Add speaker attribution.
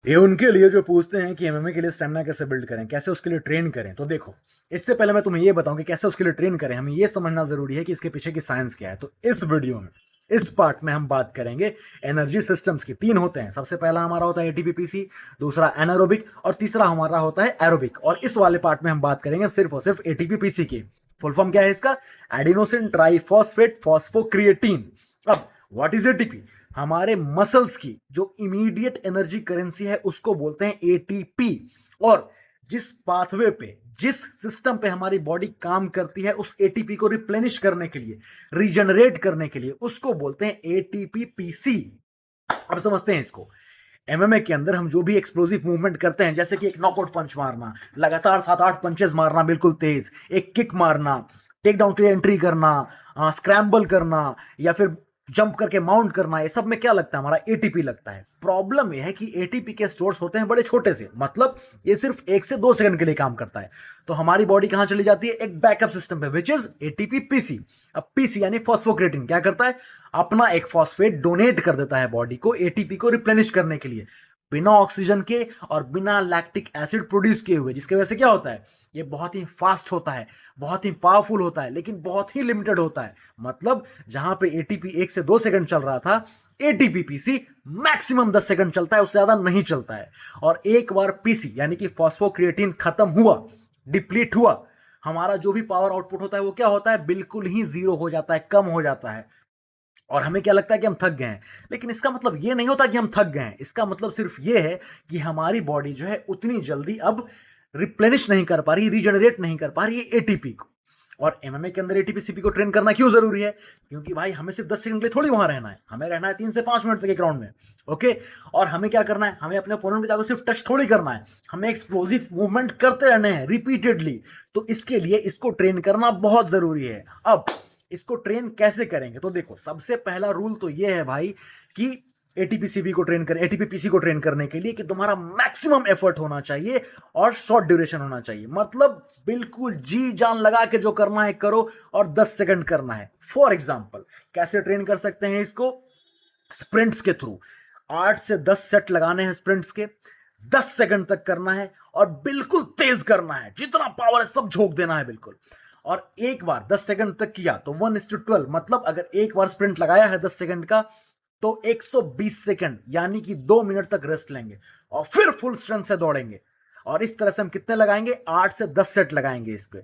Speaker 1: ये उनके लिए जो पूछते हैं कि एमएमए के लिए स्टेमिना कैसे बिल्ड करें, कैसे उसके लिए ट्रेन करें। तो देखो, इससे पहले मैं तुम्हें ये बताऊं कि कैसे उसके लिए ट्रेन करें, हमें ये समझना जरूरी है कि इसके पीछे की साइंस क्या है। तो इस वीडियो में, इस पार्ट में हम बात करेंगे एनर्जी सिस्टम्स की। तीन होते हैं, सबसे पहला हमारा होता है एटीपीपीसी, दूसरा एनारोबिक और तीसरा हमारा होता है एरोबिक। और इस वाले पार्ट में हम बात करेंगे सिर्फ और सिर्फ एटीपीपीसी की। फुल फॉर्म क्या है इसका? Adenosine triphosphate phosphocreatine. अब व्हाट इज एटीपी? हमारे मसल्स की जो इमीडिएट एनर्जी करेंसी है उसको बोलते हैं एटीपी। और जिस पाथवे पे, जिस सिस्टम पे हमारी बॉडी काम करती है उस एटीपी को रिप्लेनिश करने के लिए, रीजनरेट करने के लिए, उसको बोलते हैं एटीपी पीसी। अब समझते हैं इसको। एमएमए के अंदर हम जो भी एक्सप्लोसिव मूवमेंट करते हैं, जैसे कि एक नॉकआउट पंच मारना, लगातार 7-8 पंचेस मारना बिल्कुल तेज, एक किक मारना, टेक डाउन के लिए एंट्री करना, स्क्रैम्बल करना, या फिर जंप करके माउंट करना, ये सब में क्या लगता है? हमारा एटीपी लगता है। प्रॉब्लम यह है कि एटीपी के स्टोर्स होते हैं बड़े छोटे से, मतलब ये सिर्फ 1 से 2 सेकंड के लिए काम करता है। तो हमारी बॉडी कहां चली जाती है? एक बैकअप सिस्टम पे, विच इज एटीपी पीसी। अब पीसी यानी फॉस्फोक्रेटिन क्या करता है? अपना एक फॉस्फेट डोनेट कर देता है बॉडी को एटीपी को रिप्लेनिश करने के लिए, बिना ऑक्सीजन के और बिना लैक्टिक एसिड प्रोड्यूस किए हुए। जिसकी वजह से क्या होता है? ये बहुत ही फास्ट होता है, बहुत ही पावरफुल होता है, लेकिन बहुत ही लिमिटेड होता है। मतलब जहां पे एटीपी 1 से 2 सेकंड चल रहा था, एटीपी पीसी मैक्सिमम 10 सेकंड चलता है, उससे ज्यादा नहीं चलता है। और एक बार पीसी यानी कि फॉस्फोक्रिएटिन खत्म हुआ, डिप्लीट हुआ, हमारा जो भी पावर आउटपुट होता है वो क्या होता है? बिल्कुल ही जीरो हो जाता है, कम हो जाता है। और हमें क्या लगता है कि हम थक गए हैं। लेकिन इसका मतलब ये नहीं होता कि हम थक गए हैं। इसका मतलब सिर्फ ये है कि हमारी बॉडी जो है उतनी जल्दी अब रिप्लेनिश नहीं कर पा रही, रीजनरेट नहीं कर पा रही है एटीपी को। और एमएमए के अंदर एटीपी सीपी को ट्रेन करना क्यों जरूरी है? क्योंकि भाई हमें सिर्फ 10 सेकंड के लिए थोड़ी वहां रहना है, हमें रहना है 3 से 5 मिनट तक एक राउंड में। ओके। और हमें क्या करना है? हमें अपने ओपोनेंट को जाकर सिर्फ टच थोड़ी करना है, हमें एक्सप्लोसिव मूवमेंट करते रहने हैं रिपीटेडली। तो इसके लिए इसको ट्रेन करना बहुत जरूरी है। अब इसको ट्रेन कैसे करेंगे? तो देखो, सबसे पहला रूल तो ये है भाई कि एटीपीसीबी को ट्रेन करें, एटीपीपीसी को ट्रेन करने के लिए कि तुम्हारा मैक्सिमम एफर्ट होना चाहिए और शॉर्ट ड्यूरेशन होना चाहिए। मतलब बिल्कुल जी जान लगा के जो करना है करो, और 10 सेकंड करना है। फॉर एग्जांपल, कैसे ट्रेन कर सकते हैं इसको? स्प्रिंट्स के थ्रू 8 से 10 सेट लगाने हैं स्प्रिंट्स के, 10 सेकंड तक करना है और बिल्कुल तेज करना है, जितना पावर है सब झोंक देना है बिल्कुल। और एक बार 10 सेकंड तक किया तो 1:12, मतलब अगर एक बार स्प्रिंट लगाया है 10 सेकंड का तो 120 सेकंड यानी कि 2 मिनट तक रेस्ट लेंगे और फिर फुल स्ट्रेंथ से दौड़ेंगे। और इस तरह से हम कितने लगाएंगे? 8 से 10 सेट लगाएंगे इसके।